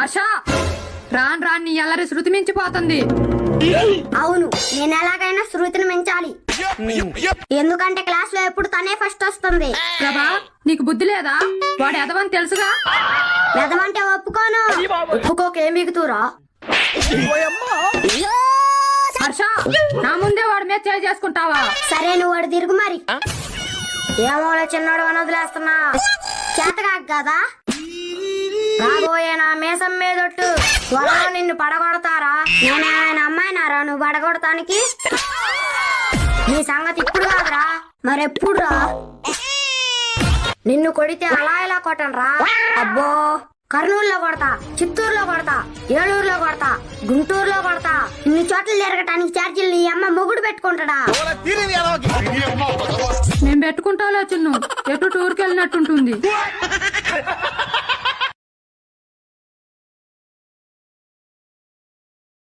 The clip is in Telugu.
హర్ష రాన్ రాన్ నీ ఎల్లరి శృతి మించిపోతుంది. అవును, నేను ఎలాగైనా శృతిని మించాలి. ఎందుకంటే క్లాస్ లో ఎప్పుడు తనే ఫస్ట్ వస్తుంది. ప్రభా నీకు బుద్ధి లేదా? వాడు ఎదవని తెలుసుగా. వెదమంటే ఒప్పుకోను. ఒప్పుకోకేం మిగుతురా? హర్ష నా ముందే వాడి మీద చేయి చేసుకుంటావా? సరే నువ్వు వాడు తిరుగు మరి. ఏమోలే చిన్నోడు అని వదిలేస్తున్నా. చేతగా కదా రాబోయే నా మీసం మీదొట్టు త్వరలో నిన్ను పడగొడతారా? నేనేమైనా అమ్మాయినారా నువ్వు పడగొడటానికి? నీ సంగతి ఇప్పుడు కాదురా, మరెప్పుడురా? నిన్ను కొడితే అలా ఇలా కొట్టను రా. అబ్బో, కర్నూలులో కొడతా, చిత్తూరులో కొడతా, ఏలూరులో కొడతా, గుంటూరులో కొడతా. ఇన్ని చోట్ల జరగటానికి ఛార్జీలు నీ అమ్మ మొగుడు పెట్టుకుంటాడా? మేము పెట్టుకుంటాలే చిన్ను, ఎటు టూర్కి వెళ్ళినట్టుంటుంది.